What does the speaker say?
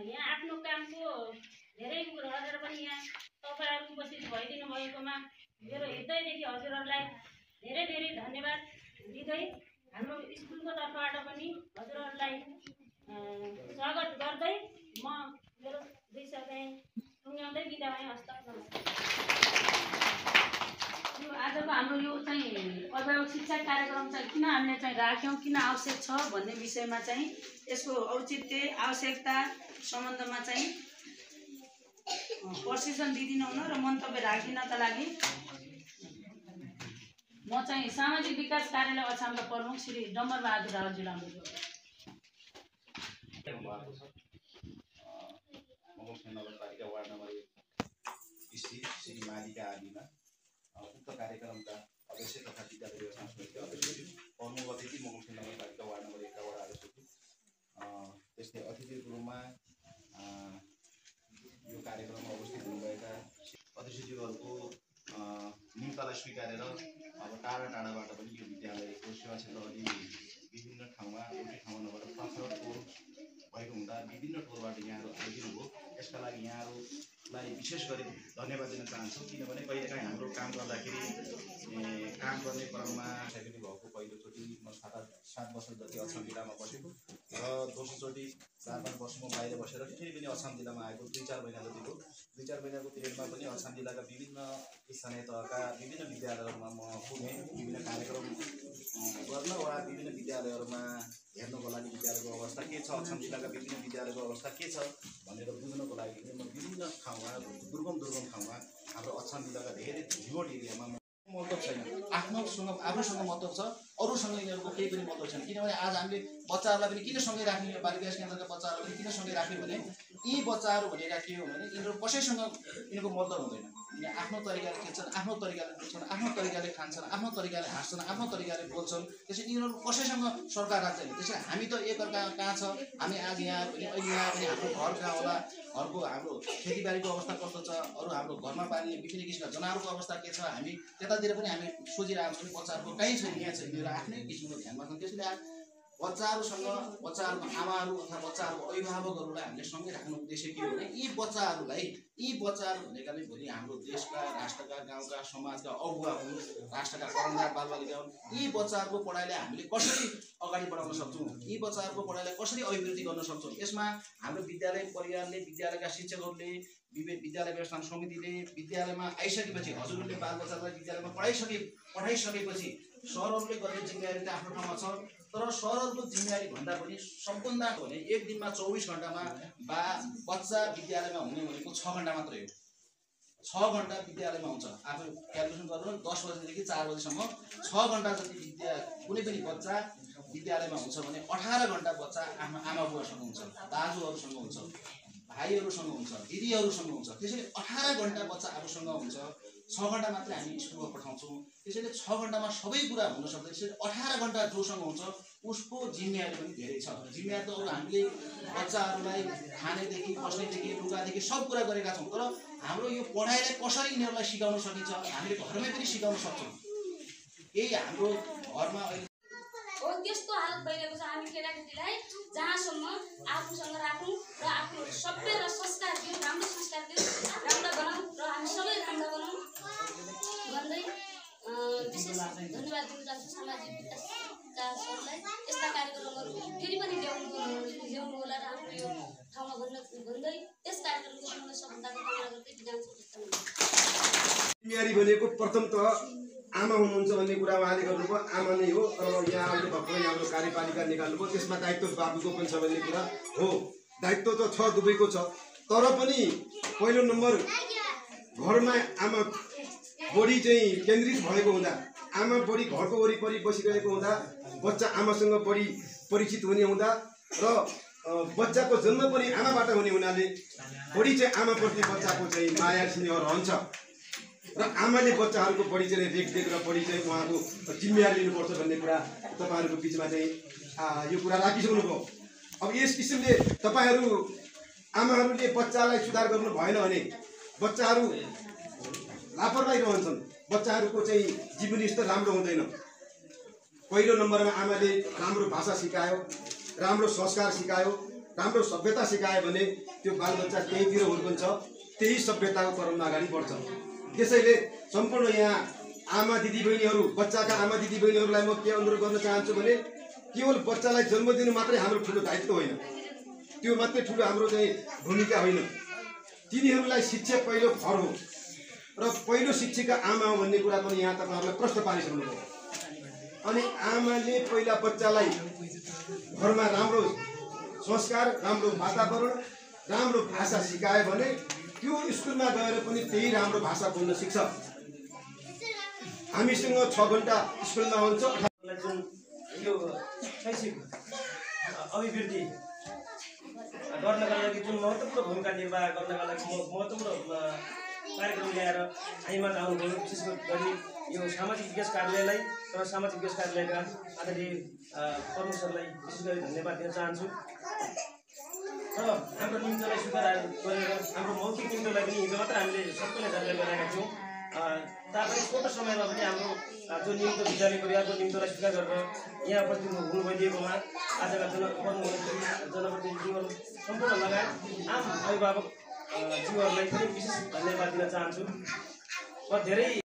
यहाँ आफ्नो कामको धेरै गरेर पनि यहाँ तपाईहरु उपस्थित भइदिनु भएकोमा मेरो हृदयदेखि हजुरहरुलाई धेरै धेरै धन्यवाद दिँदै हाम्रो स्कुलको तर्फबाट पनि हजुरहरुलाई स्वागत गर्दै म मेरो 2 शब्द टुङ्ग्याउँदै बिदा भएँ। हस्त नमस्कार। यो आजको हाम्रो यो चाहिँ अभिभावक शिक्षा कार्यक्रम चाहिँ किन हामीले चाहिँ राख्यौं, किन आवश्यक छ भन्ने विषयमा चाहिँ यसको औचित्य आवश्यकता सम्बन्धमा चाहिँ प्रशिक्षण दिदिन हुन र मन्तव्य राखिदिनका लागि म चाहिँ सामाजिक विकास कार्यालय अछामका प्रमुख श्री डम्बर बहादुर रावलजी लाम्बुको नगरपालिका वार्ड नम्बर 1 स्थित श्री मालिका आदिमा उक्त कार्यक्रमका अध्यक्ष तथा विद्यालय व्यवस्थापन समितिका अध्यक्ष प्रमुख अतिथि मगरखेल नगरपालिका वार्ड नम्बर 1 का वार्ड अध्यक्ष त्यस्तै अतिथिको रूपमा यो कार्यक्रममा उपस्थित हुनुभएका अध्यक्षज्यूहरूको निम्तालाई स्वीकारेर अब टाढा टाढाबाट पनि यो विद्यालयको सेवा क्षेत्र अलि विभिन्न ठाउँमा एउटै ठाउँमा नभएर 5 टोल भएको हुँदा विभिन्न टोलबाट यहाँहरू आइदिनु भयो। यसका लागि यहाँहरूलाई विशेष गरी धन्यवाद दिन चाहन्छु, किनभने कहिलेकाहीँ हाम्रो काम गर्दाखेरि काम गर्ने क्रममा पनि भएको पहिलोचोटि म 7 वर्ष जति अछाम जिल्लामा बसेको र दोस्रोचोटि 4-5 वर्षमा बाहिर बसेर फेरि पनि अछाम जिल्लामा आएको 2-4 महिना जतिको 2-4 महिनाको पिरियडमा पनि अछाम जिल्लाका विभिन्न स्थानीय तहका विभिन्न विद्यालयहरूमा म पुगेँ विभिन्न कार्यक्रम गर्न वा विभिन्न विद्यालयहरूमा हेर्नको लागि विद्यालयको अवस्था के छ, अछाम जिल्लाका विभिन्न विद्यालयको अवस्था के छ भनेर बुझ्नको लागि म विभिन्न ठाउँमा दुर्गम ठाउँमा हाम्रो अछाम जिल्लाका धेरै रिमोट एरियामा मतलब छैन, आफूसँग मतलब छ, अरूसँग यिनीहरूको केही पनि मतलब छैन। किनभने आज हामीले बच्चाहरूलाई पनि किन सँगै राख्ने, यो बालिका केन्द्रका बच्चाहरूलाई पनि किन सँगै राख्ने भने यी बच्चाहरू भनेका के हो भने यिनीहरू कसैसँग यिनीहरूको मतलब हुँदैन। यिनी आफ्नो तरिकाले खेल्छन्, आफ्नो तरिकाले बुझ्छन्, आफ्नो तरिकाले खान्छन्, आफ्नो तरिकाले हाँस्छन्, आफ्नो तरिकाले बोल्छन्। त्यसैले यिनीहरू कसैसँग सरकार राख्दैन। त्यसैले हामी त एकअर्का कहाँ छ, हामी आज यहाँ पनि अहिले यहाँ पनि हाम्रो घर कहाँ होला, घरको हाम्रो खेतीबारीको अवस्था कस्तो छ, अरू हाम्रो घरमा पाल्ने विभिन्न किसिमका जनावरको अवस्था के छ, हामी त्यतातिर पनि हामी सोचिरहेको छौँ। बच्चाहरूको कहीँ छैन, यहाँ छ, यिनीहरू आफ्नै किसिमको ध्यानमा छन्। त्यसैले बच्चाहरूसँग बच्चाहरूको आमाहरू अथवा बच्चाहरूको अभिभावकहरूलाई हामीले सँगै राख्नु उद्देश्य के हो भने यी बच्चाहरू भनेका नै भोलि हाम्रो देशका, राष्ट्रका, गाउँका, समाजका अगुवा हुन्, राष्ट्रका कर्णधार बालबालिका हुन्। यी बच्चाहरूको पढाइलाई हामीले कसरी अगाडि बढाउन सक्छौँ, यी बच्चाहरूको पढाइलाई कसरी अभिवृद्धि गर्न सक्छौँ, यसमा हाम्रो विद्यालय परिवारले, विद्यालयका शिक्षकहरूले, विद्यालय व्यवस्थापन समितिले विद्यालयमा आइसकेपछि हजुरहरूले बालबच्चालाई विद्यालयमा पढाइसकेपछि सरहरूले गर्ने जिम्मेवारी त आफ्नो ठाउँमा छ, तर सरहरूको जिम्मेवारी भन्दा पनि सबभन्दा भने एक दिनमा 24 घण्टामा बच्चा विद्यालयमा हुने भनेको 6 घण्टा मात्रै हो। 6 घण्टा विद्यालयमा हुन्छ। आफू क्यालकुलेसन गर्नु 10 बजेदेखि 4 बजेसम्म 6 घण्टा जति कुनै पनि बच्चा विद्यालयमा हुन्छ भने 18 घण्टा बच्चा आफ्नो आमा बुवासँग हुन्छ, दाजुहरूसँग हुन्छ, भाइहरूसँग हुन्छ, दिदीहरूसँग हुन्छ। त्यसैले 18 घण्टा बच्चा आफूसँग हुन्छ, 6 घण्टा मात्रै हामी स्कुलमा पठाउँछौँ। त्यसैले 6 घण्टामा सबै कुरा हुन सक्दैन। त्यसैले 18 घण्टा जोसँग हुन्छ उसको जिम्मेवारी पनि धेरै छ। जिम्मेवारी त अरू हामीले बच्चाहरूलाई खानेदेखि बस्नेदेखि लुगादेखि सब कुरा गरेका छौँ, तर हाम्रो यो पढाइलाई कसरी यिनीहरूलाई सिकाउन सकिन्छ हामीले घरमै पनि सिकाउन सक्छौँ। यही हाम्रो घरमा अहिले हो त्यस्तो हालत भइरहेको छ। हामी केटाकेटीलाई जहाँसम्म आफूसँग राखौँ र आफ्नो सभ्य र संस्कार दिउँ, राम्रो संस्कार दिउँ, राम्रो बनाऊँ र हामी सबै राम्रो बनाऊँ भन्दै विशेष धन्यवाद दिन चाहन्छु सामाजिक विकासका सरलाई। यस्ता कार्यक्रमहरू फेरि पनि ल्याउनु होला र हाम्रो यो ठाउँमा भन्दै यस कार्यक्रमको सफलताको कामना गर्दै बिदा हुन्छु। जिम्मेवारी भनेको प्रथम त आमा हुनुहुन्छ भन्ने कुरा उहाँले गर्नुभयो, आमा नै हो। तर यहाँ अहिले भर्खरै हाम्रो कार्यपालिका निकाल्नुभयो, त्यसमा दायित्व बाबुको पनि छ भन्ने कुरा हो। दायित्व त छ, दुवैको छ, तर पनि पहिलो नम्बर घरमा आमा बढी चाहिँ केन्द्रित भएको हुँदा, आमा बढी घरको वरिपरि बसिरहेको हुँदा, बच्चा आमासँग बढी परिचित हुने हुँदा र बच्चाको जन्म पनि आमाबाट हुने हुनाले बढी चाहिँ आमाप्रति बच्चाको चाहिँ माया स्नेह रहन्छ। र आमाले बच्चाहरूको बढी चाहिँ रेखदेख र बढी चाहिँ उहाँको जिम्मेवारी लिनुपर्छ भन्ने कुरा तपाईँहरूको बिचमा चाहिँ यो कुरा राखिसक्नुभयो। अब यस किसिमले तपाईँहरू आमाहरूले बच्चालाई सुधार गर्नु भएन भने बच्चाहरू लापरवाही रहन्छन्, बच्चाहरूको चाहिँ जीवनी स्तर राम्रो हुँदैन। पहिलो नम्बरमा आमाले राम्रो भाषा सिकायो, राम्रो संस्कार सिकायो, राम्रो सभ्यता सिकायो भने त्यो बालबच्चा त्यहीँतिर हुर्कन्छ, त्यही सभ्यताको क्रममा अगाडि बढ्छ। त्यसैले सम्पूर्ण यहाँ आमा दिदीबहिनीहरू, बच्चाका आमा दिदीबहिनीहरूलाई म के अनुरोध गर्न चाहन्छु भने केवल बच्चालाई जन्म दिनु मात्रै हाम्रो ठुलो दायित्व होइन, त्यो मात्रै ठुलो हाम्रो चाहिँ भूमिका होइन। तिनीहरूलाई शिक्षा पहिलो घर हो र पहिलो शिक्षिका आमा हो भन्ने कुरा पनि यहाँ तपाईँहरूलाई प्रश्न पारिसक्नुभयो। अनि आमाले पहिला बच्चालाई घरमा राम्रो संस्कार, राम्रो वातावरण, राम्रो भाषा सिकायो भने त्यो स्कुलमा गएर पनि त्यही राम्रो भाषा बोल्न सिक्छ। हामीसँग 6 घण्टा स्कुलमा हुन्छ, जुन यो शैक्षिक अभिवृद्धि गर्नका लागि जुन महत्त्वपूर्ण भूमिका निर्वाह गर्नका लागि महत्त्वपूर्ण कार्यक्रम ल्याएर हामीमा आउनुभयो। विशेष गरी यो सामाजिक विकास कार्यालयलाई र सामाजिक विकास कार्यालयका आदरणीय प्रमुखहरूलाई विशेष गरी धन्यवाद दिन चाहन्छु। र हाम्रो निम्तोलाई स्वीकार गरेर हाम्रो मौखिक निम्तोलाई पनि हिजो मात्र हामीले सबैले जानकारी गराएका थियौँ। तापनि छोटो समयमा पनि हाम्रो जो निम्तो विद्यालय परिवारको निम्तोलाई स्वीकार गरेर यहाँ उपस्थित हुनु भइदिएकोमा आजका जनप्रतिनिधिहरू सम्पूर्ण लगायत आम अभिभावक जीवहरूलाई पनि विशेष धन्यवाद दिन चाहन्छु। म धेरै